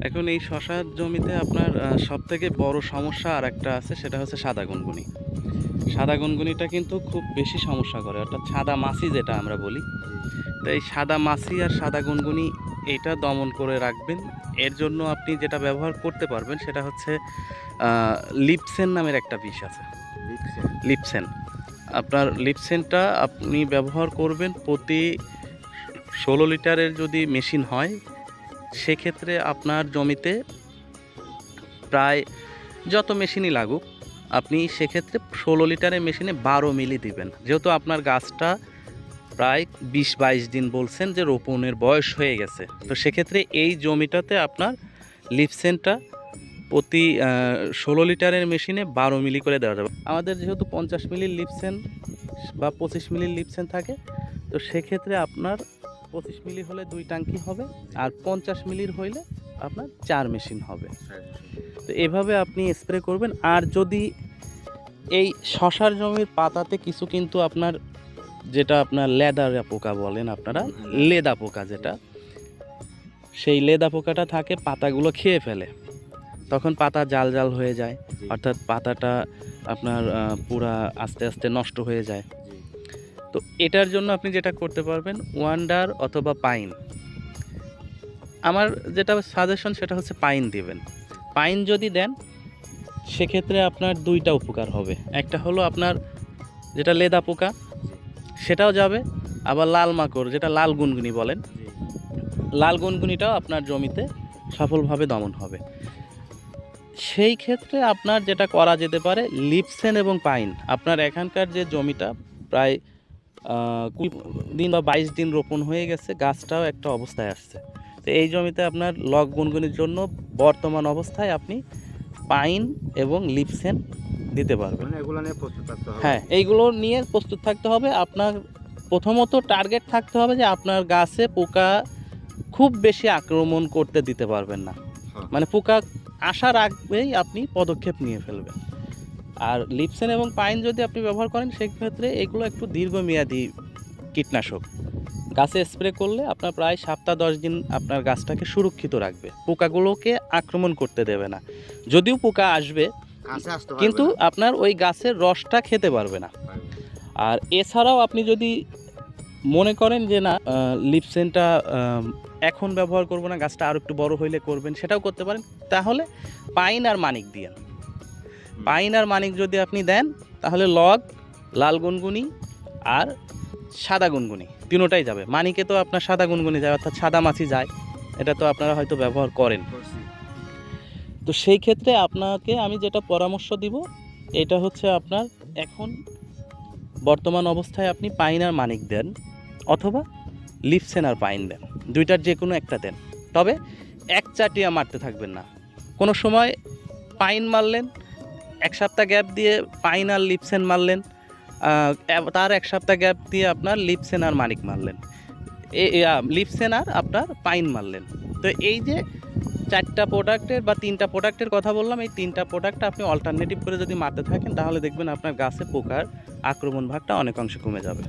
এখন এই শশার জমিতে আপনার সবথেকে বড় সমস্যা আরেকটা আছে, সেটা হচ্ছে সাদা গুনগুনি। সাদা গুনগুনিটা কিন্তু খুব বেশি সমস্যা করে, অর্থাৎ সাদা মাছি যেটা আমরা বলি। তো এই সাদা মাছি আর সাদা গুনগুনি এইটা দমন করে রাখবেন। এর জন্য আপনি যেটা ব্যবহার করতে পারবেন সেটা হচ্ছে লিপসেন নামের একটা বিষ আছে। লিপসেন, আপনার লিপসেনটা আপনি ব্যবহার করবেন প্রতি 16 লিটারের যদি মেশিন হয়, সেক্ষেত্রে আপনার জমিতে প্রায় যত মেশিনই লাগুক, আপনি সেক্ষেত্রে 16 লিটারের মেশিনে 12 মিলি দিবেন। যেহেতু আপনার গাছটা প্রায় 20-22 দিন বলছেন যে রোপণের বয়স হয়ে গেছে, তো সেক্ষেত্রে এই জমিটাতে আপনার লিপসেনটা প্রতি 16 লিটারের মেশিনে 12 মিলি করে দেওয়া যাবে। আমাদের যেহেতু 50 মিলির লিপসেন বা 25 মিলির লিপসেন থাকে, তো সেক্ষেত্রে আপনার 25 মিলি হলে 2 ট্যাঙ্কি হবে, আর 50 মিলির হইলে আপনার 4 মেশিন হবে। তো এভাবে আপনি স্প্রে করবেন। আর যদি এই শশার জমির পাতাতে কিছু কিন্তু আপনার যেটা আপনার লেদা পোকা বলেন আপনারা, লেদা পোকা যেটা, সেই লেদা পোকাটা থাকে, পাতাগুলো খেয়ে ফেলে, তখন পাতা জাল জাল হয়ে যায়, অর্থাৎ পাতাটা আপনার পুরা আস্তে আস্তে নষ্ট হয়ে যায়। তো এটার জন্য আপনি যেটা করতে পারবেন, ওয়ান্ডার অথবা পাইন। আমার যেটা সাজেশন সেটা হচ্ছে পাইন দিবেন। পাইন যদি দেন সেক্ষেত্রে আপনার 2টা উপকার হবে। একটা হলো আপনার যেটা লেদা পোকা সেটাও যাবে, আবার লাল মাকড় যেটা লাল গুনগুনি বলেন, লাল গুনগুনিটাও আপনার জমিতে সফলভাবে দমন হবে। সেই ক্ষেত্রে আপনার যেটা করা যেতে পারে, লিপসেন এবং পাইন। আপনার এখানকার যে জমিটা প্রায় 20 দিন বা 22 দিন রোপণ হয়ে গেছে, গাছটাও একটা অবস্থায় আসছে, তো এই জমিতে আপনার লগ গুনগুনির জন্য বর্তমান অবস্থায় আপনি পাইন এবং লিপসেন দিতে পারবেন। এগুলো নিয়ে প্রস্তুত থাকতে হবে। হ্যাঁ, এইগুলো নিয়ে প্রস্তুত থাকতে হবে। আপনার প্রথমত টার্গেট থাকতে হবে যে আপনার গাছে পোকা খুব বেশি আক্রমণ করতে দিতে পারবেন না, মানে পোকা আসার আগেই আপনি পদক্ষেপ নিয়ে ফেলবেন। আর লিপসেন এবং পাইন যদি আপনি ব্যবহার করেন, সেক্ষেত্রে এগুলো একটু দীর্ঘমেয়াদী কীটনাশক। গাছে স্প্রে করলে আপনার প্রায় 7-10 দিন আপনার গাছটাকে সুরক্ষিত রাখবে, পোকাগুলোকে আক্রমণ করতে দেবে না। যদিও পোকা আসবে, কিন্তু আপনার ওই গাছের রসটা খেতে পারবে না। আর এছাড়াও আপনি যদি মনে করেন যে না, লিপসেনটা এখন ব্যবহার করব না, গাছটা আরও একটু বড় হইলে করবেন, সেটাও করতে পারেন। তাহলে পাইন আর মানিক দিয়েন। পাইন আর মানিক যদি আপনি দেন, তাহলে লগ, লাল গুনগুনি আর সাদা গুনগুনি তিনোটাই যাবে। মানিকে তো আপনার সাদা গুনগুনি যায়, অর্থাৎ সাদা মাছি যায়, এটা তো আপনারা হয়তো ব্যবহার করেন। তো সেই ক্ষেত্রে আপনাকে আমি যেটা পরামর্শ দিব, এটা হচ্ছে আপনার এখন বর্তমান অবস্থায় আপনি পাইন আর মানিক দেন, অথবা লিপসেন আর পাইন দেন, 2টার যে কোনো একটা দেন। তবে এক চাটিয়া মারতে থাকবেন না। কোনো সময় পাইন মারলেন, 1 সপ্তাহ গ্যাপ দিয়ে পাইন আর লিপসেন মারলেন, তার 1 সপ্তাহ গ্যাপ দিয়ে আপনার লিপসেন আর মানিক মারলেন, লিপসেন আর আপনার পাইন মারলেন। তো এই যে 4টা প্রোডাক্টের বা 3টা প্রোডাক্টের কথা বললাম, এই 3টা প্রোডাক্ট আপনি অল্টারনেটিভ করে যদি মারতে থাকেন, তাহলে দেখবেন আপনার গাছে পোকার আক্রমণ ভাগটা অনেক অংশে কমে যাবে।